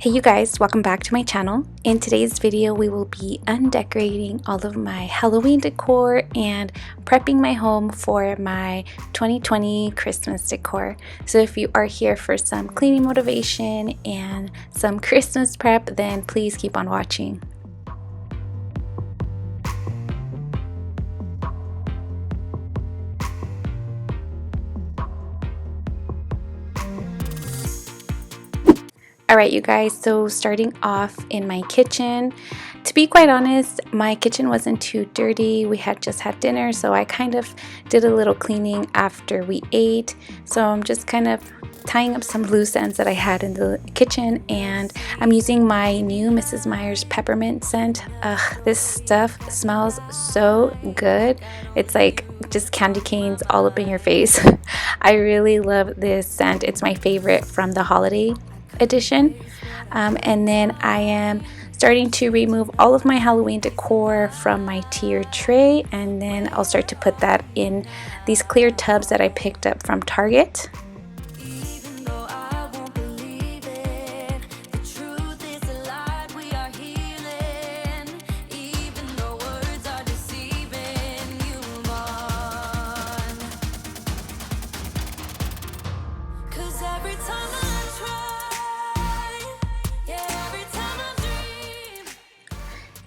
Hey you guys, welcome back to my channel. In today's video we will be undecorating all of my Halloween decor and prepping my home for my 2020 Christmas decor. So if you are here for some cleaning motivation and some Christmas prep, then please keep on watching. Alright you guys, so starting off in my kitchen. To be quite honest, my kitchen wasn't too dirty. We had just had dinner, so I kind of did a little cleaning after we ate. So I'm just kind of tying up some loose ends that I had in the kitchen, and I'm using my new Mrs. Meyer's peppermint scent. This stuff smells so good. It's like just candy canes all up in your face. I really love this scent. It's my favorite from the holiday edition. And then I am starting to remove all of my Halloween decor from my tier tray, and then I'll start to put that in these clear tubs that I picked up from Target.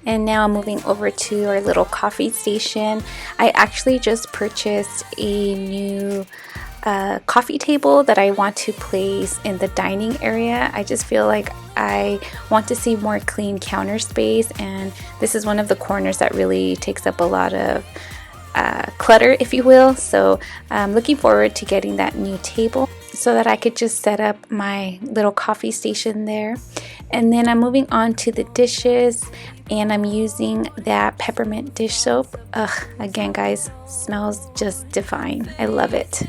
And now I'm moving over to our little coffee station. I actually just purchased a new coffee table that I want to place in the dining area. I just feel like I want to see more clean counter space, and this is one of the corners that really takes up a lot of clutter, if you will. So I'm looking forward to getting that new table so that I could just set up my little coffee station there. And then I'm moving on to the dishes, and I'm using that peppermint dish soap. Again guys, smells just divine. I love it.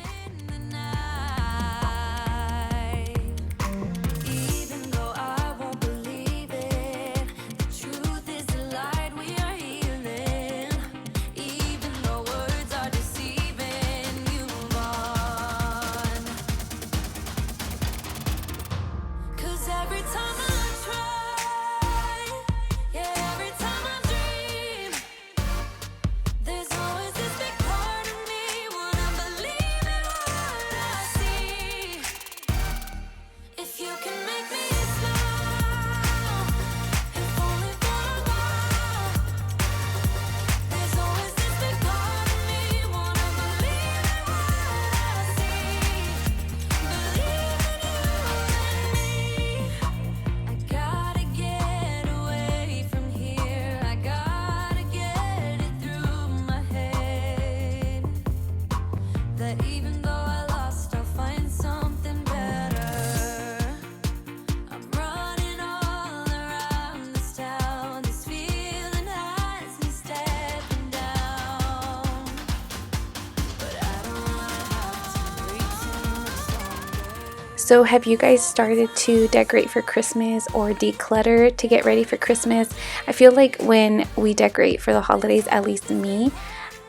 So have you guys started to decorate for Christmas or declutter to get ready for Christmas? I feel like when we decorate for the holidays, at least me,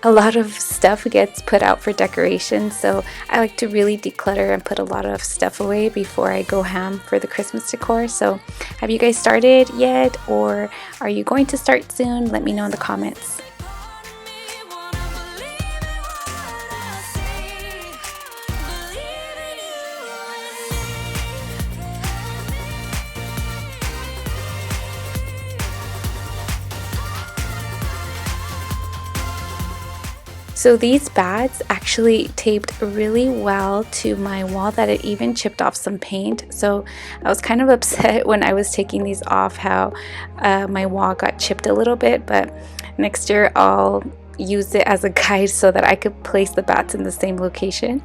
a lot of stuff gets put out for decoration. So I like to really declutter and put a lot of stuff away before I go ham for the Christmas decor. So have you guys started yet, or are you going to start soon? Let me know in the comments. So these bats actually taped really well to my wall that it even chipped off some paint. So I was kind of upset when I was taking these off how my wall got chipped a little bit, but next year I'll use it as a guide so that I could place the bats in the same location.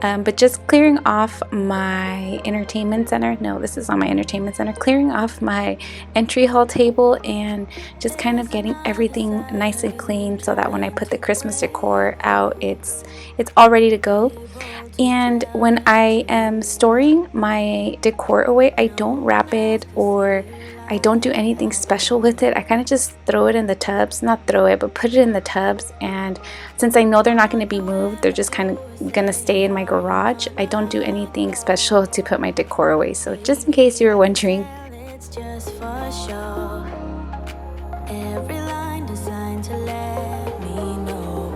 But just clearing off my entertainment center, no, this is not my entertainment center, clearing off my entry hall table and just kind of getting everything nice and clean so that when I put the Christmas decor out, it's all ready to go. And when I am storing my decor away, I don't wrap it or I don't do anything special with it. I kind of just throw it in the tubs, not throw it, but put it in the tubs. And since I know they're not going to be moved, they're just kind of going to stay in my garage. I don't do anything special to put my decor away. So just in case you were wondering. show. Every line designed to let me know.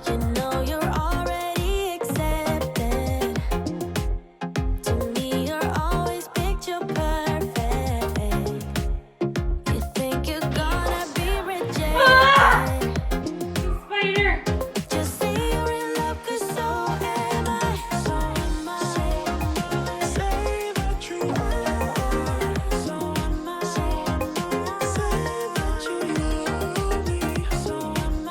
You know you're already accepted. To me, you're always picture perfect. You think you're gonna be rejected. Spider! Just say you're in love, 'cause so am I. So am I. Say that you are. So am I. Say that you love me. So am I.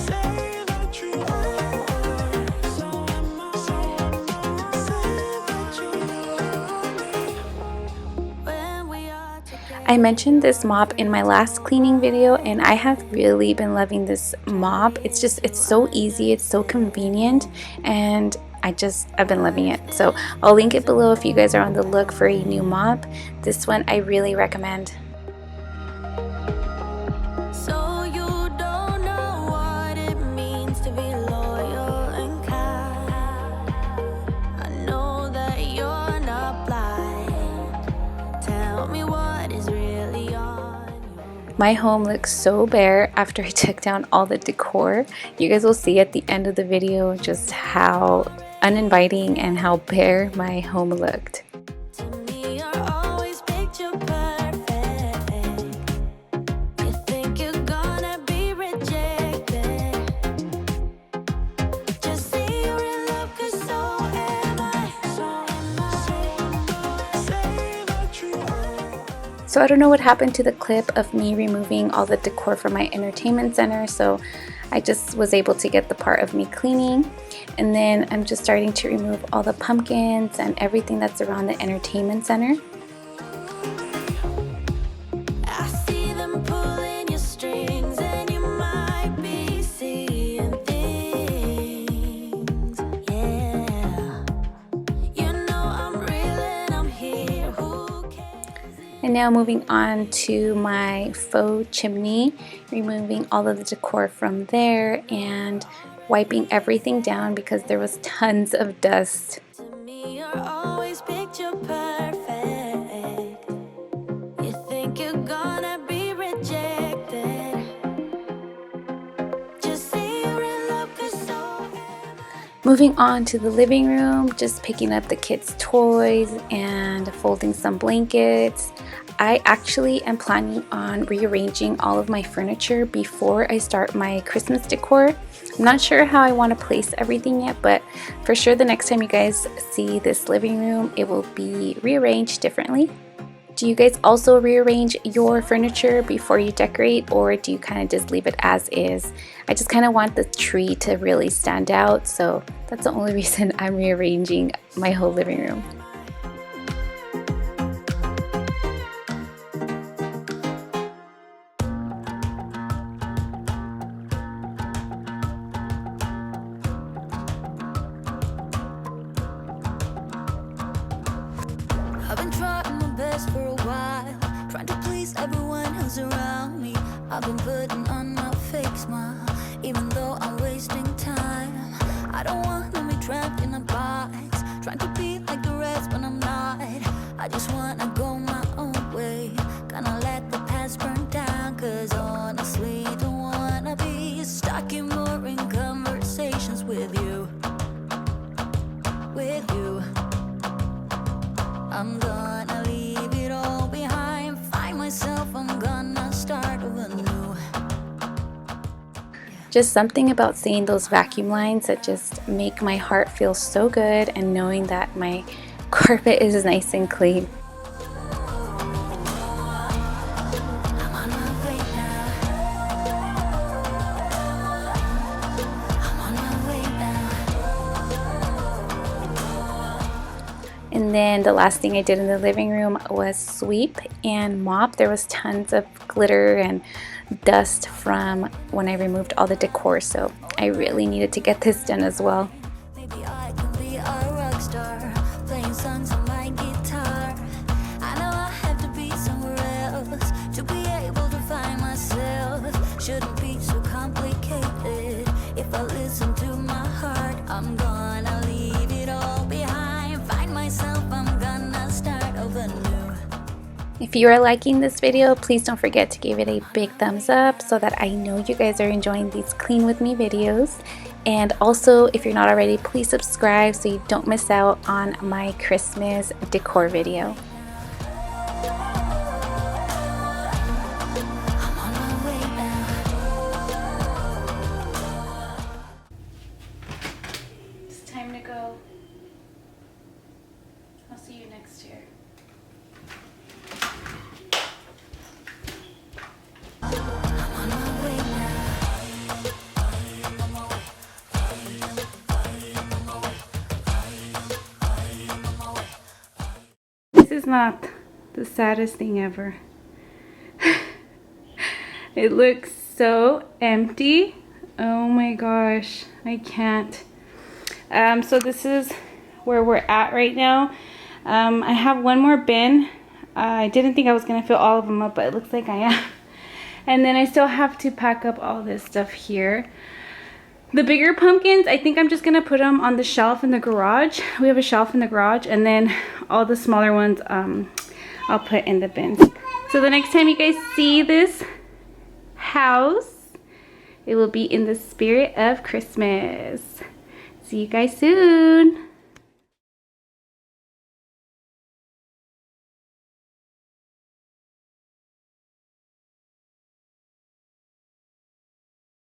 Say that you are. So am I. Say that you love me. When we are together. I mentioned this mop in my last cleaning video, and I have really been loving this mop. It's so easy, it's so convenient, and I've been loving it. So I'll link it below if you guys are on the look for a new mop. This one I really recommend. So you don't know what it means to be loyal and kind. I know that you're not blind. Tell me what is really on you. My home looks so bare after I took down all the decor. You guys will see at the end of the video just how uninviting and how bare my home looked. To me, you're always picture perfect. You think you're gonna be rejected. Just say you're in love, 'cause so am I. So am I. Say that you are. So I don't know what happened to the clip of me removing all the decor from my entertainment center, so I just was able to get the part of me cleaning, and then I'm just starting to remove all the pumpkins and everything that's around the entertainment center. I see them pulling your strings, and you might be seeing things. Yeah, you know I'm real and I'm here. Who cares? And now moving on to my faux chimney, removing all of the decor from there and wiping everything down because there was tons of dust. To me, you're always picture perfect. You think you're gonna be rejected. Just say you're in love, 'cause so am I. Moving on to the living room, just picking up the kids' toys and folding some blankets. I actually am planning on rearranging all of my furniture before I start my Christmas decor. I'm not sure how I want to place everything yet, but for sure the next time you guys see this living room, it will be rearranged differently. Do you guys also rearrange your furniture before you decorate, or do you kind of just leave it as is? I just kind of want the tree to really stand out, so that's the only reason I'm rearranging my whole living room. I've been trying my best for a while, trying to please everyone who's around me. I've been putting on my fake smile, even though I'm wasting time. I don't want to be trapped in a box, trying to be like the rest when I'm not. I just want to go my own way, gonna let the past burn down, 'cause honestly don't want to be stuck in boring conversations with you. With you. I'm gonna leave it all behind, find myself, I'm gonna start over new. Just something about seeing those vacuum lines that just make my heart feel so good, and knowing that my carpet is nice and clean. I'm on my way now. I'm on my way now. And then the last thing I did in the living room was sweep and mop. There was tons of glitter and dust from when I removed all the decor, so I really needed to get this done as well. Maybe I can be a rock star, playing songs on my guitar. I know I have to be somewhere else to be able to find myself. Shouldn't be so complicated. If I listen to my heart, I'm gonna leave it all behind. If you are liking this video, please don't forget to give it a big thumbs up so that I know you guys are enjoying these clean with me videos. And also, if you're not already, please subscribe so you don't miss out on my Christmas decor video. It's time to go. I'll see you next year. This is not the saddest thing ever. It looks so empty. Oh my gosh, I can't. So this is where we're at right now. I have one more bin. I didn't think I was gonna fill all of them up, but it looks like I am. And then I still have to pack up all this stuff here. The bigger pumpkins, I think I'm just gonna put them on the shelf in the garage. We have a shelf in the garage, and then all the smaller ones I'll put in the bins. So the next time you guys see this house, it will be in the spirit of Christmas. See you guys soon.